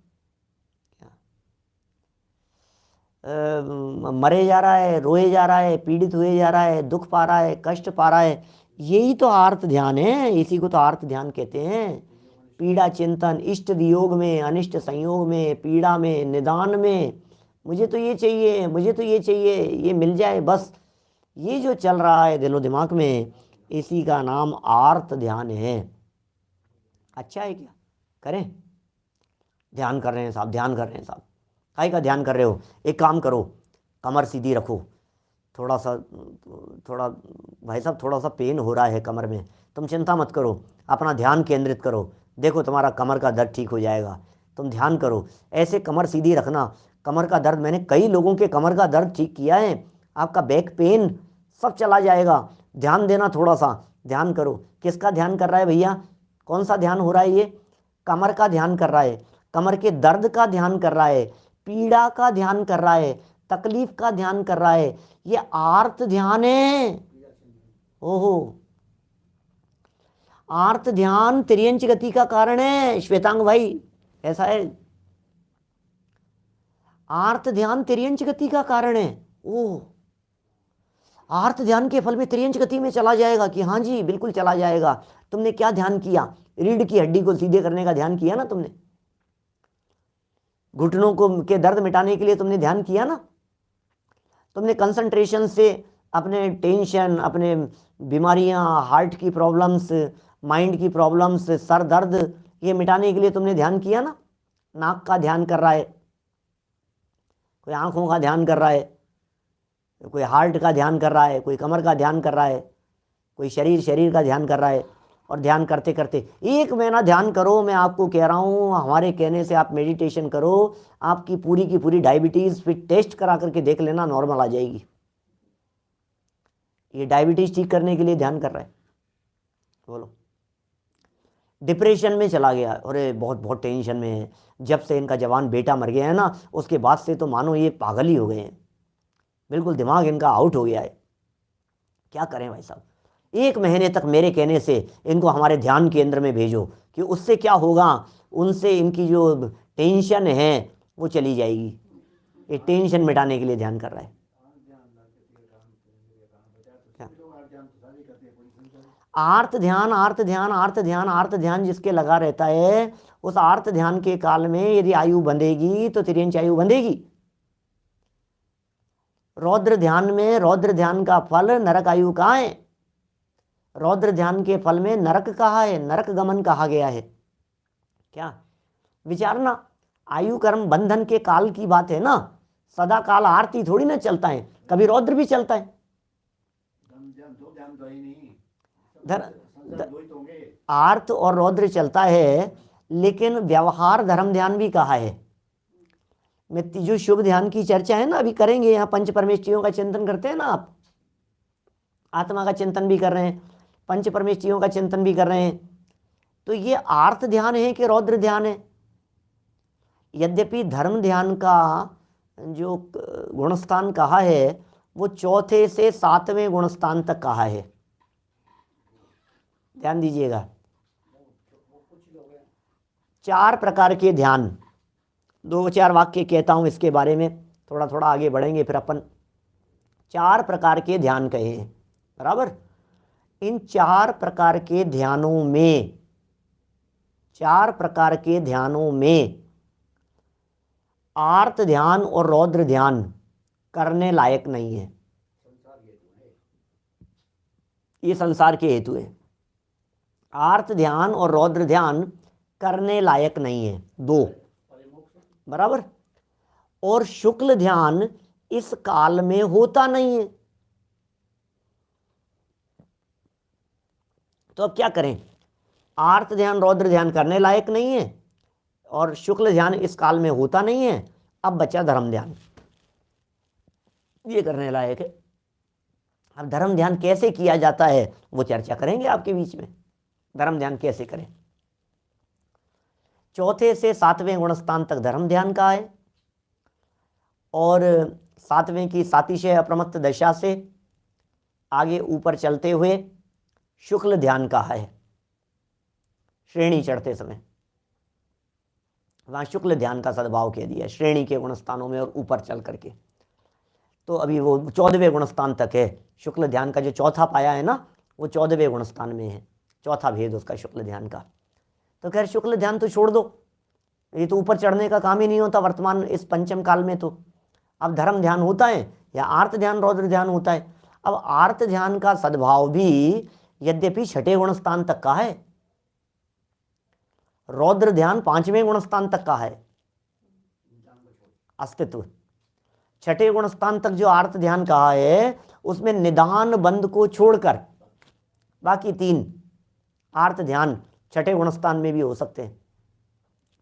मरे जा रहा है, रोए जा रहा है, पीड़ित हुए जा रहा है, दुख पा रहा है, कष्ट पा रहा है, यही तो आर्त ध्यान है। इसी को तो आर्त ध्यान कहते हैं। पीड़ा चिंतन, इष्ट वियोग में, अनिष्ट संयोग में, पीड़ा में, निदान में, मुझे तो ये चाहिए, मुझे तो ये चाहिए, ये मिल जाए बस, ये जो चल रहा है दिलो दिमाग में, इसी का नाम आर्त ध्यान है। अच्छा है क्या? करें? ध्यान कर रहे हैं साहब, ध्यान कर रहे हैं साहब, काहे का ध्यान कर रहे हो? एक काम करो, कमर सीधी रखो, थोड़ा भाई साहब थोड़ा सा पेन हो रहा है कमर में, तुम चिंता मत करो, अपना ध्यान केंद्रित करो, देखो तुम्हारा कमर का दर्द ठीक हो जाएगा। तुम ध्यान करो, ऐसे कमर सीधी रखना। कमर का दर्द, मैंने कई लोगों के कमर का दर्द ठीक किया है, आपका बैक पेन सब चला जाएगा। ध्यान देना, थोड़ा सा ध्यान करो। किसका ध्यान कर रहा है भैया? कौन सा ध्यान हो रहा है? ये कमर का ध्यान कर रहा है, कमर के दर्द का ध्यान कर रहा है, पीड़ा का ध्यान कर रहा है, तकलीफ का ध्यान कर रहा है। ये आर्त ध्यान है। ओहो, आर्त ध्यान तिर्यंच गति का कारण है श्वेतांग भाई, ऐसा है। आर्त ध्यान तिर्यंच गति का कारण है। ओह, आर्त ध्यान के फल में त्रियंच गति में चला जाएगा कि हाँ जी बिल्कुल चला जाएगा। तुमने क्या ध्यान किया? रीढ़ की हड्डी को सीधे करने का ध्यान किया ना तुमने, घुटनों को के दर्द मिटाने के लिए तुमने ध्यान किया ना, तुमने कंसंट्रेशन से अपने टेंशन, अपने बीमारियां, हार्ट की प्रॉब्लम्स, माइंड की प्रॉब्लम्स, सर दर्द, ये मिटाने के लिए तुमने ध्यान किया ना। नाक का ध्यान कर रहा है, कोई आंखों का ध्यान कर रहा है, कोई हार्ट का ध्यान कर रहा है, कोई कमर का ध्यान कर रहा है, कोई शरीर का ध्यान कर रहा है। और ध्यान करते करते 1 महीना ध्यान करो, मैं आपको कह रहा हूँ, हमारे कहने से आप मेडिटेशन करो, आपकी पूरी की पूरी डायबिटीज़ फिर टेस्ट करा करके देख लेना, नॉर्मल आ जाएगी। ये डायबिटीज़ ठीक करने के लिए ध्यान कर रहा है। बोलो, डिप्रेशन में चला गया, अरे बहुत बहुत टेंशन में है, जब से इनका जवान बेटा मर गया है ना, उसके बाद से तो मानो ये पागल ही हो गए हैं, बिल्कुल दिमाग इनका आउट हो गया है। क्या करें भाई साहब? 1 महीने तक मेरे कहने से इनको हमारे ध्यान केंद्र में भेजो, कि उससे क्या होगा, उनसे इनकी जो टेंशन है वो चली जाएगी। ये टेंशन मिटाने के लिए ध्यान कर रहा है। आर्त ध्यान, आर्त ध्यान, आर्त ध्यान, आर्त ध्यान जिसके लगा रहता है, उस आर्त ध्यान के काल में यदि आयु बंधेगी तो तिर्यंच आयु बंधेगी। रौद्र ध्यान में, रौद्र ध्यान का फल नरक आयु कहाँ है? रौद्र ध्यान के फल में नरक कहा है, नरक गमन कहा गया है। क्या विचारना, आयु कर्म बंधन के काल की बात है ना, सदा काल आरती थोड़ी ना चलता है, कभी रौद्र भी चलता है। आर्त और रौद्र चलता है, लेकिन व्यवहार धर्म ध्यान भी कहा है। मैं जो शुभ ध्यान की चर्चा है ना अभी करेंगे, यहाँ पंच परमेष्ठियों का चिंतन करते हैं ना आप, आत्मा का चिंतन भी कर रहे हैं, पंच परमेष्ठियों का चिंतन भी कर रहे हैं, तो ये आर्त ध्यान है कि रौद्र ध्यान है? यद्यपि धर्म ध्यान का जो गुणस्थान कहा है वो 4 से 7वें गुणस्थान तक कहा है। ध्यान दीजिएगा, 4 प्रकार के ध्यान, 2-4 वाक्य कहता हूं इसके बारे में, थोड़ा थोड़ा आगे बढ़ेंगे फिर अपन। 4 प्रकार के ध्यान कहे हैं, बराबर। इन 4 प्रकार के ध्यानों में, 4 प्रकार के ध्यानों में आर्त ध्यान और रौद्र ध्यान करने लायक नहीं है। ये संसार के हेतु है। आर्त ध्यान और रौद्र ध्यान करने लायक नहीं है, 2, बराबर। और शुक्ल ध्यान इस काल में होता नहीं है। तो अब क्या करें? आर्त ध्यान रौद्र ध्यान करने लायक नहीं है और शुक्ल ध्यान इस काल में होता नहीं है। अब बचा धर्म ध्यान, ये करने लायक है। अब धर्म ध्यान कैसे किया जाता है वो चर्चा करेंगे आपके बीच में, धर्म ध्यान कैसे करें। 4 से 7वें गुणस्थान तक धर्म ध्यान का है, और 7वें की सातिशय अप्रमत्त दशा से आगे ऊपर चलते हुए शुक्ल ध्यान का है। श्रेणी चढ़ते समय वहाँ शुक्ल ध्यान का सद्भाव कह दिया, श्रेणी के गुणस्थानों में और ऊपर चल करके। तो अभी वो 14वें गुणस्थान तक है। शुक्ल ध्यान का जो चौथा पाया है ना, वो 14वें गुणस्थान में है, चौथा भेद उसका शुक्ल ध्यान का। तो खैर शुक्ल ध्यान तो छोड़ दो, ये तो ऊपर चढ़ने का काम ही नहीं होता वर्तमान इस पंचम काल में। तो अब धर्म ध्यान होता है या आर्त ध्यान रौद्र ध्यान होता है। अब आर्त ध्यान का सद्भाव भी यद्यपि 6ठे गुणस्थान तक का है, रौद्र ध्यान 5वें गुणस्थान तक का है अस्तित्व। 6ठे गुणस्थान तक जो आर्त ध्यान कहा है उसमें निदान बंद को छोड़कर बाकी 3 आर्त ध्यान 6ठे गुणस्थान में भी हो सकते हैं।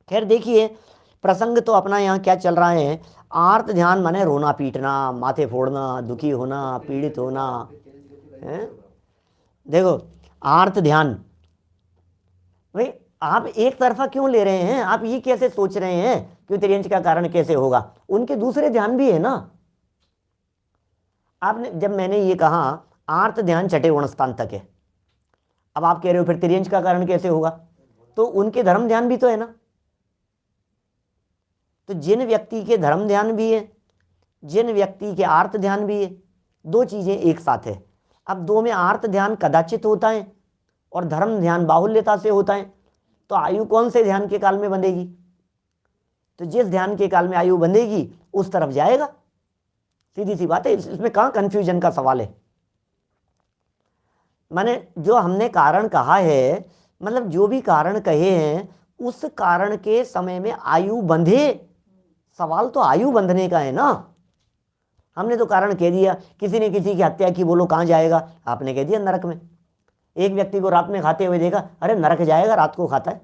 खैर देखिए, प्रसंग तो अपना यहाँ क्या चल रहा है। आर्त ध्यान माने रोना पीटना, माथे फोड़ना, दुखी होना, पीड़ित होना है। देखो आर्त ध्यान, भाई आप एक तरफा क्यों ले रहे हैं? आप ये कैसे सोच रहे हैं कि त्रियंच का कारण कैसे होगा? उनके दूसरे ध्यान भी है ना। आपने जब मैंने ये कहा आर्त ध्यान 6ठे गुणस्थान तक है, अब आप कह रहे हो फिर त्रियंच का कारण कैसे होगा? तो उनके धर्म ध्यान भी तो है ना। तो जिन व्यक्ति के धर्म ध्यान भी है, जिन व्यक्ति के आर्त ध्यान भी है, दो चीजें एक साथ है। अब दो में आर्त ध्यान कदाचित होता है और धर्म ध्यान बाहुल्यता से होता है, तो आयु कौन से ध्यान के काल में बंधेगी? तो जिस ध्यान के काल में आयु बंधेगी उस तरफ जाएगा, सीधी सी बात है, इसमें कहां कंफ्यूजन का सवाल है। माने जो हमने कारण कहा है, मतलब जो भी कारण कहे हैं उस कारण के समय में आयु बंधे, सवाल तो आयु बंधने का है ना। हमने तो कारण कह दिया, किसी ने किसी की हत्या की, बोलो कहां जाएगा? आपने कह दिया नरक में। एक व्यक्ति को रात में खाते हुए देखा, अरे नरक जाएगा, रात को खाता है।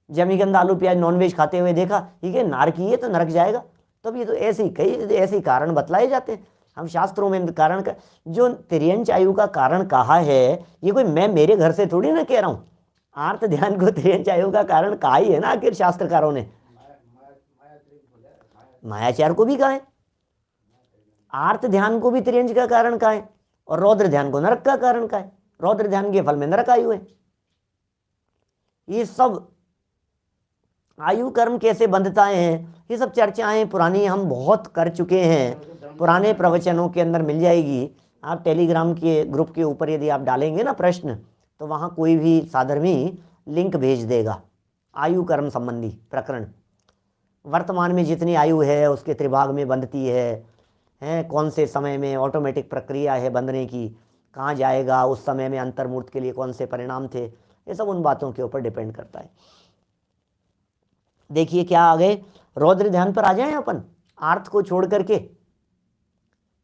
जमीगंधा आलू प्याज नॉनवेज खाते हुए देखा, ठीक है नारकी है तो नरक जाएगा। तो ये तो ऐसे ही कई ऐसे ही कारण बतलाए जाते हैं। हम शास्त्रों में कारण का जो तिर्यंच आयु का कारण कहा है, ये कोई मैं मेरे घर से थोड़ी ना कह रहा हूं। आर्त ध्यान को तिर्यंच आयु का कारण कहा ही है ना आखिर शास्त्रकारों ने। मायाचार को भी कहा है, आर्त ध्यान को भी तिर्यंच का कारण कहा है, और रौद्र ध्यान को नरक का कारण कहा है। रौद्र ध्यान के फल में नरक आयु है। ये सब आयु कर्म कैसे बंधता है, ये सब चर्चाएं पुरानी हम बहुत कर चुके हैं, पुराने प्रवचनों के अंदर मिल जाएगी। आप टेलीग्राम के ग्रुप के ऊपर यदि आप डालेंगे ना प्रश्न, तो वहाँ कोई भी साधर्मी लिंक भेज देगा आयु कर्म संबंधी प्रकरण। वर्तमान में जितनी आयु है उसके त्रिभाग में बंधती है कौन से समय में ऑटोमेटिक प्रक्रिया है बंधने की, कहाँ जाएगा, उस समय में अंतर्मूर्त के लिए कौन से परिणाम थे, ये सब उन बातों के ऊपर डिपेंड करता है। देखिए क्या आ गए, रौद्र ध्यान पर आ जाएं अपन आर्त को छोड़ करके।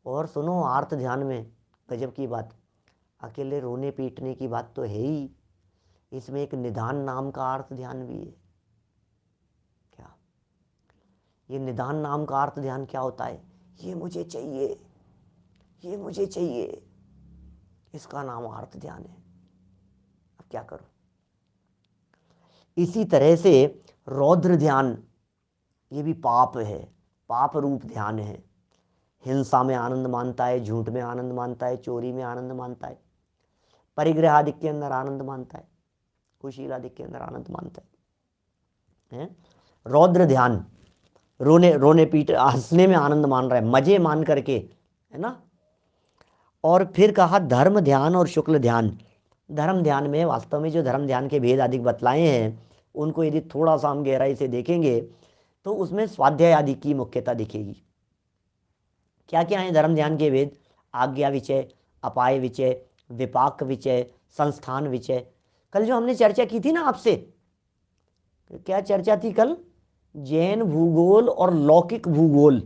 और सुनो, आर्त ध्यान में गजब की बात, अकेले रोने पीटने की बात तो है ही, इसमें एक निधान नाम का आर्त ध्यान भी है। क्या ये निधान नाम का आर्त ध्यान क्या होता है? ये मुझे चाहिए, ये मुझे चाहिए, इसका नाम आर्त ध्यान है। अब क्या करो? इसी तरह से रौद्र ध्यान, ये भी पाप है, पाप रूप ध्यान है। हिंसा में आनंद मानता है, झूठ में आनंद मानता है, चोरी में आनंद मानता है, परिग्रह आदि के अंदर आनंद मानता है, कुशील आदि के अंदर आनंद मानता है। रौद्र ध्यान रोने पीट हंसने में आनंद मान रहा है, मजे मान करके, है ना। और फिर कहा धर्म ध्यान और शुक्ल ध्यान। धर्म ध्यान में वास्तव में जो धर्म ध्यान के भेद आदि बतलाए हैं, उनको यदि थोड़ा सा हम गहराई से देखेंगे तो उसमें स्वाध्याय आदि की मुख्यता दिखेगी। क्या क्या है धर्म ध्यान के भेद? आज्ञा विचय, अपाय विचय, विपाक विचय, संस्थान विचय। कल जो हमने चर्चा की थी ना आपसे, क्या चर्चा थी कल? जैन भूगोल और लौकिक भूगोल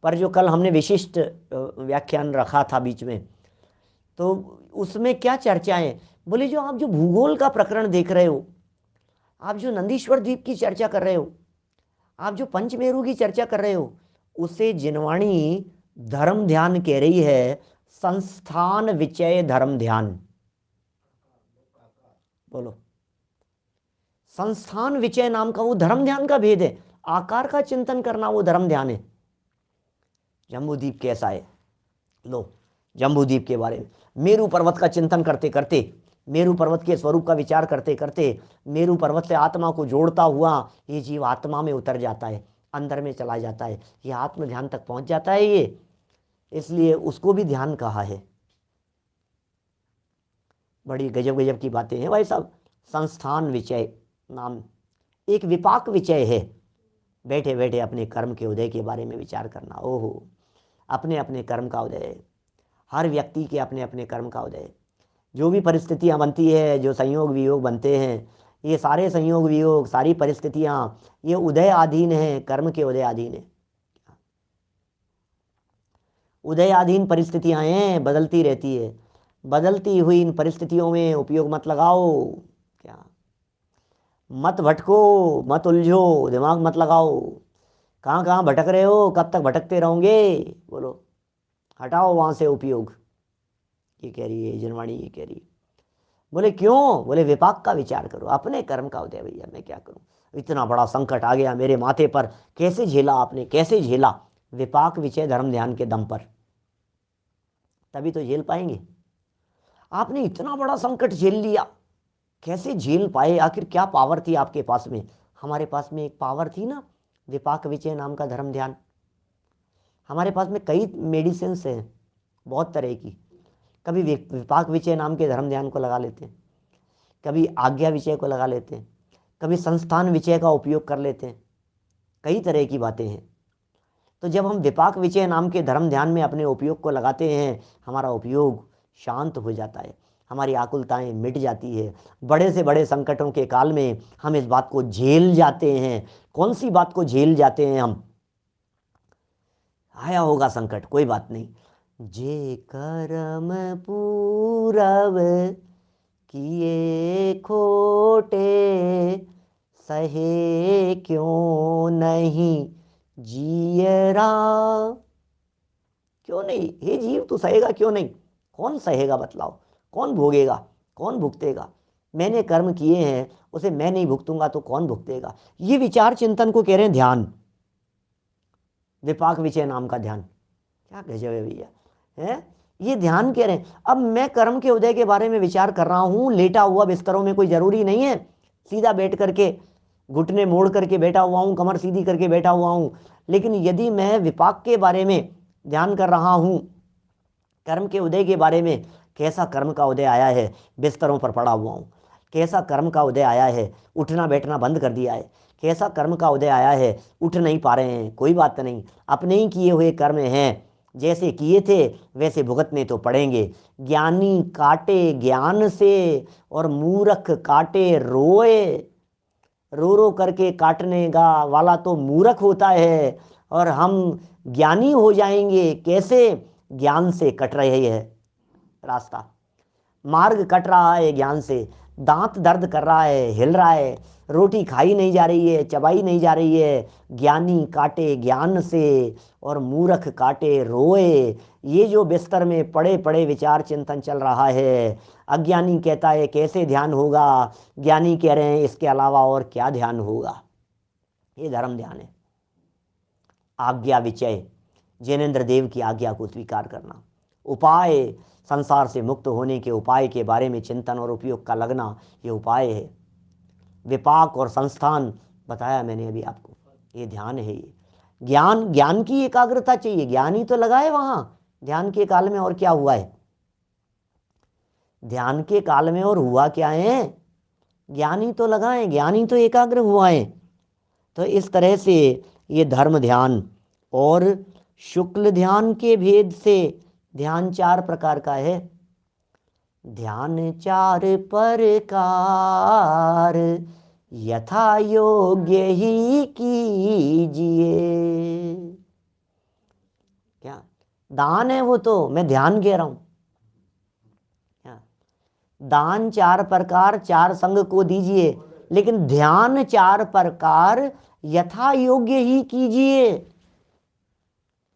पर जो कल हमने विशिष्ट व्याख्यान रखा था बीच में, तो उसमें क्या चर्चाएं? बोले जो आप जो भूगोल का प्रकरण देख रहे हो, आप जो नंदीश्वर द्वीप की चर्चा कर रहे हो, आप जो पंचमेरु की चर्चा कर रहे हो, उसे जिनवाणी धर्म ध्यान कह रही है, संस्थान विचय धर्म ध्यान। बोलो, संस्थान विचय नाम का वो धर्म ध्यान का भेद है। आकार का चिंतन करना वो धर्म ध्यान है। जम्बूद्वीप कैसा है? लो, जम्बूद्वीप के बारे में मेरू पर्वत का चिंतन करते करते, मेरू पर्वत के स्वरूप का विचार करते करते, मेरू पर्वत से आत्मा को जोड़ता हुआ ये जीव आत्मा में उतर जाता है, अंदर में चला जाता है, ये आत्म ध्यान तक पहुंच जाता है ये, इसलिए उसको भी ध्यान कहा है। बड़ी गजब गजब की बातें हैं भाई साहब। संस्थान विचय नाम एक विपाक विचय है, बैठे बैठे अपने कर्म के उदय के बारे में विचार करना। ओहो, अपने अपने कर्म का उदय, हर व्यक्ति के अपने अपने कर्म का उदय। जो भी परिस्थितियां बनती है, जो संयोग वियोग बनते हैं, ये सारे संयोग वियोग, सारी परिस्थितियां, ये उदय अधीन है, कर्म के उदय अधीन है। उदयाधीन परिस्थितियां हैं, बदलती रहती है। बदलती हुई इन परिस्थितियों में उपयोग मत लगाओ, क्या मत भटको, मत उलझो, दिमाग मत लगाओ। कहाँ कहाँ भटक रहे हो, कब तक भटकते रहोगे? बोलो, हटाओ वहाँ से उपयोग। ये कह रही है जिनवाणी, ये कह रही है। बोले क्यों? बोले विपाक का विचार करो, अपने कर्म का उदय। भैया मैं क्या करूं, इतना बड़ा संकट आ गया मेरे माथे पर, कैसे झेला आपने, कैसे झेला? विपाक विचय धर्म ध्यान के दम पर, तभी तो झेल पाएंगे। आपने इतना बड़ा संकट झेल लिया, कैसे झेल पाए? आखिर क्या पावर थी आपके पास में? हमारे पास में एक पावर थी ना, विपाक विचय नाम का धर्म ध्यान। हमारे पास में कई मेडिसिन हैं बहुत तरह की। कभी विपाक विचय नाम के धर्म ध्यान को लगा लेते हैं, कभी आज्ञा विचय को लगा लेते हैं, कभी संस्थान विचय का उपयोग कर लेते हैं। कई तरह की बातें हैं। तो जब हम विपाक विचय नाम के धर्म ध्यान में अपने उपयोग को लगाते हैं, हमारा उपयोग शांत हो जाता है, हमारी आकुलताएं मिट जाती है। बड़े से बड़े संकटों के काल में हम इस बात को झेल जाते हैं। कौन सी बात को झेल जाते हैं हम? आया होगा संकट, कोई बात नहीं। जे कर्म पूरव किए खोटे, सहे क्यों नहीं जियरा। क्यों नहीं हे जीव, तू सहेगा क्यों नहीं? कौन सहेगा बतलाओ? कौन भोगेगा? कौन भुगतेगा? मैंने कर्म किए हैं, उसे मैं नहीं भुगतूंगा तो कौन भुगतेगा? ये विचार चिंतन को कह रहे हैं ध्यान, विपाक विचय नाम का ध्यान। क्या गजब है भैया, है ये ध्यान कह रहे हैं। अब मैं कर्म के उदय के बारे में विचार कर रहा हूं, लेटा हुआ बिस्तरों में, कोई जरूरी नहीं है सीधा बैठ करके, घुटने मोड़ करके बैठा हुआ हूं, कमर सीधी करके बैठा हुआ हूं। लेकिन यदि मैं विपाक के बारे में ध्यान कर रहा हूं, कर्म के उदय के बारे में, कैसा कर्म का उदय आया है, बिस्तरों पर पड़ा हुआ हूं, कैसा कर्म का उदय आया है, उठना बैठना बंद कर दिया है, कैसा कर्म का उदय आया है, उठ नहीं पा रहे हैं, कोई बात नहीं, अपने ही किए हुए कर्म हैं, जैसे किए थे वैसे भुगतने तो पड़ेंगे। ज्ञानी काटे ज्ञान से और मूर्ख काटे रोए। रो रो करके काटने का वाला तो मूर्ख होता है, और हम ज्ञानी हो जाएंगे कैसे? ज्ञान से कट रहे है रास्ता, मार्ग कट रहा है ज्ञान से, दांत दर्द कर रहा है, हिल रहा है, रोटी खाई नहीं जा रही है, चबाई नहीं जा रही है। ज्ञानी काटे ज्ञान से और मूर्ख काटे रोए। ये जो बिस्तर में पड़े पड़े विचार चिंतन चल रहा है, अज्ञानी कहता है कैसे ध्यान होगा, ज्ञानी कह रहे हैं इसके अलावा और क्या ध्यान होगा। ये धर्म ध्यान है। आज्ञा विचय, जैनेन्द्र देव की आज्ञा को स्वीकार करना। उपाय, संसार से मुक्त होने के उपाय के बारे में चिंतन और उपयोग का लगना, ये उपाय है। विपाक और संस्थान बताया मैंने अभी आपको, ये ध्यान है। ये ज्ञान, ज्ञान की एकाग्रता चाहिए, ज्ञान ही तो लगाए वहां ध्यान के काल में। और क्या हुआ है ध्यान के काल में? और हुआ क्या है? ज्ञान ही तो लगाए, ज्ञान ही तो एकाग्र हुआ है। तो इस तरह से ये धर्म ध्यान और शुक्ल ध्यान के भेद से ध्यान 4 प्रकार का है। ध्यान 4 प्रकार यथा योग्य ही कीजिए। क्या दान है वो? तो मैं ध्यान कह रहा हूं। क्या दान 4 प्रकार 4 संग को दीजिए, लेकिन ध्यान 4 प्रकार यथा योग्य ही कीजिए।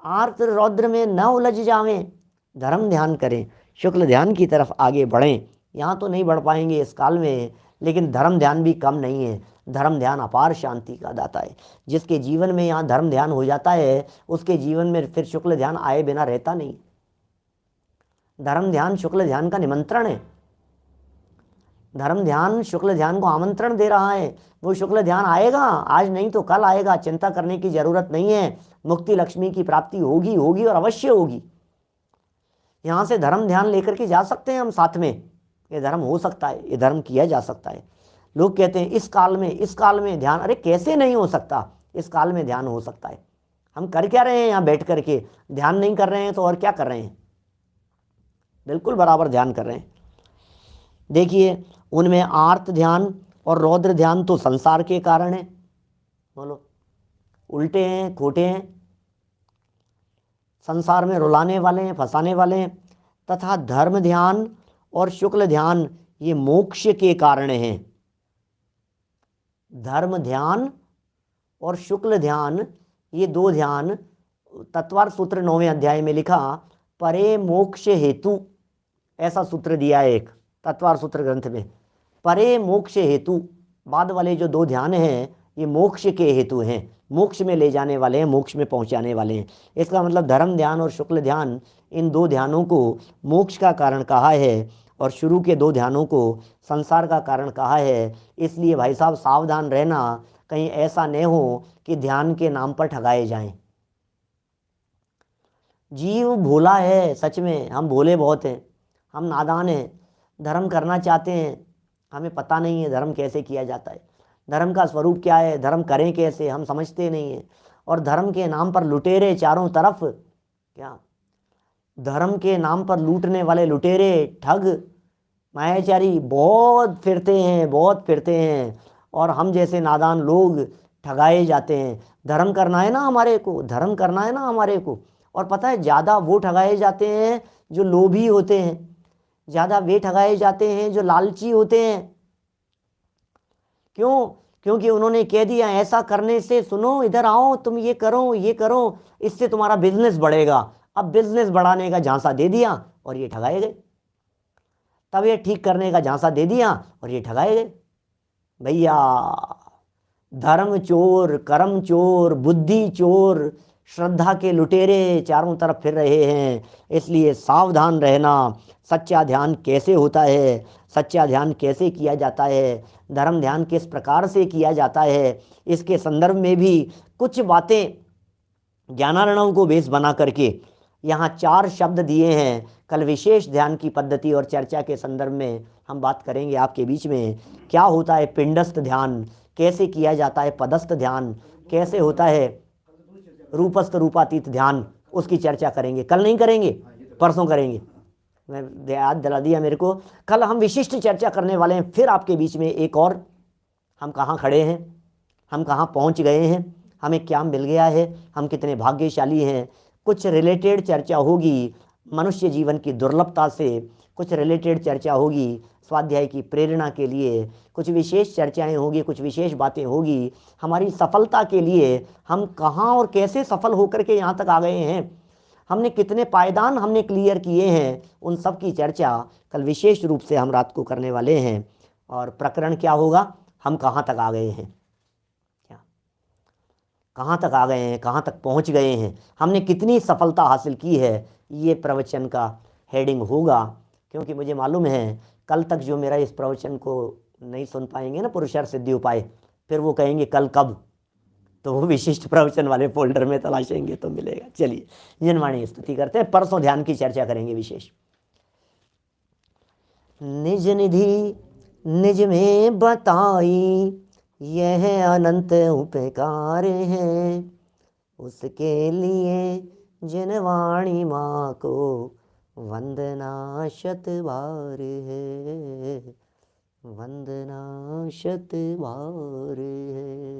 आर्त रौद्र में न उलझ जावें, धर्म ध्यान करें, शुक्ल ध्यान की तरफ आगे बढ़ें। यहाँ तो नहीं बढ़ पाएंगे इस काल में, लेकिन धर्म ध्यान भी कम नहीं है। धर्म ध्यान अपार शांति का दाता है। जिसके जीवन में यहाँ धर्म ध्यान हो जाता है, उसके जीवन में फिर शुक्ल ध्यान आए बिना रहता नहीं। धर्म ध्यान शुक्ल ध्यान का निमंत्रण है। धर्म ध्यान शुक्ल ध्यान को आमंत्रण दे रहा है। वो शुक्ल ध्यान आएगा, आज नहीं तो कल आएगा, चिंता करने की जरूरत नहीं है। मुक्ति लक्ष्मी की प्राप्ति होगी, होगी और अवश्य होगी। यहाँ से धर्म ध्यान लेकर के जा सकते हैं हम साथ में। ये धर्म हो सकता है, ये धर्म किया जा सकता है। लोग कहते हैं इस काल में ध्यान, अरे कैसे नहीं हो सकता? इस काल में ध्यान हो सकता है। हम कर क्या रहे हैं यहाँ बैठ करके? ध्यान नहीं कर रहे हैं तो और क्या कर रहे हैं? बिल्कुल बराबर ध्यान कर रहे हैं। देखिए, उनमें आर्त ध्यान और रौद्र ध्यान तो संसार के कारण है। बोलो, उल्टे हैं, खोटे हैं, संसार में रुलाने वाले हैं, फंसाने वाले हैं। तथा धर्म ध्यान और शुक्ल ध्यान ये मोक्ष के कारण हैं। धर्म ध्यान और शुक्ल ध्यान, ये 2 ध्यान तत्वार्थ सूत्र 9वें अध्याय में लिखा, परे मोक्ष हेतु, ऐसा सूत्र दिया है एक तत्वार्थ सूत्र ग्रंथ में। परे मोक्ष हेतु, बाद वाले जो 2 ध्यान हैं ये मोक्ष के हेतु हैं, मोक्ष में ले जाने वाले हैं, मोक्ष में पहुंचाने वाले हैं। इसका मतलब धर्म ध्यान और शुक्ल ध्यान, इन 2 ध्यानों को मोक्ष का कारण कहा है और शुरू के 2 ध्यानों को संसार का कारण कहा है। इसलिए भाई साहब सावधान रहना, कहीं ऐसा न हो कि ध्यान के नाम पर ठगाए जाएं। जीव भोला है, सच में हम भोले बहुत हैं, हम नादान हैं। धर्म करना चाहते हैं, हमें पता नहीं है धर्म कैसे किया जाता है, धर्म का स्वरूप क्या है, धर्म करें कैसे, हम समझते नहीं हैं। और धर्म के नाम पर लुटेरे चारों तरफ, क्या धर्म के नाम पर लूटने वाले लुटेरे, ठग, मायाचारी बहुत फिरते हैं, बहुत फिरते हैं। और हम जैसे नादान लोग ठगाए जाते हैं। धर्म करना है ना हमारे को, धर्म करना है ना हमारे को। और पता है ज़्यादा वो ठगाए जाते हैं जो लोभी होते हैं, ज़्यादा वे ठगाए जाते हैं जो लालची होते हैं। क्यों? क्योंकि उन्होंने कह दिया ऐसा करने से, सुनो इधर आओ, तुम ये करो ये करो, इससे तुम्हारा बिजनेस बढ़ेगा। अब बिजनेस बढ़ाने का झांसा दे दिया और ये ठगाए गए। तब ये ठीक करने का झांसा दे दिया और ये ठगाए गए। भैया धर्म चोर, कर्म चोर, बुद्धि चोर, श्रद्धा के लुटेरे चारों तरफ फिर रहे हैं। इसलिए सावधान रहना। सच्चा ध्यान कैसे होता है, सच्चा ध्यान कैसे किया जाता है, धर्म ध्यान किस प्रकार से किया जाता है, इसके संदर्भ में भी कुछ बातें ज्ञानार्णव को बेस बना करके यहाँ 4 शब्द दिए हैं। कल विशेष ध्यान की पद्धति और चर्चा के संदर्भ में हम बात करेंगे आपके बीच में। क्या होता है पिंडस्थ ध्यान, कैसे किया जाता है पदस्थ ध्यान, कैसे होता है रूपस्थ रूपातीत ध्यान, उसकी चर्चा करेंगे। कल नहीं करेंगे, परसों करेंगे। मैं याद दिला दिया मेरे को। कल हम विशिष्ट चर्चा करने वाले हैं फिर आपके बीच में एक और, हम कहाँ खड़े हैं, हम कहाँ पहुँच गए हैं, हमें क्या मिल गया है, हम कितने भाग्यशाली हैं। कुछ रिलेटेड चर्चा होगी मनुष्य जीवन की दुर्लभता से, कुछ रिलेटेड चर्चा होगी स्वाध्याय की प्रेरणा के लिए, कुछ विशेष चर्चाएं होगी, कुछ विशेष बातें होगी हमारी सफलता के लिए। हम कहाँ और कैसे सफल होकर के यहाँ तक आ गए हैं, हमने कितने पायदान हमने क्लियर किए हैं, उन सब की चर्चा कल विशेष रूप से हम रात को करने वाले हैं। और प्रकरण क्या होगा, हम कहाँ तक आ गए हैं, क्या कहाँ तक आ गए हैं, कहाँ तक पहुँच गए हैं, हमने कितनी सफलता हासिल की है, ये प्रवचन का हेडिंग होगा। क्योंकि मुझे मालूम है कल तक जो मेरा इस प्रवचन को नहीं सुन पाएंगे ना पुरुषार्थ सिद्धि उपाय, फिर वो कहेंगे कल कब, तो वो विशिष्ट प्रवचन वाले फोल्डर में तलाशेंगे तो मिलेगा। चलिए जनवाणी स्तुति करते हैं, परसों ध्यान की चर्चा करेंगे विशेष। निज निधि निज में बताई, यह अनंत उपकार है, उसके लिए जनवाणी माँ को वंदना शत बार है, वंदना शत बार है।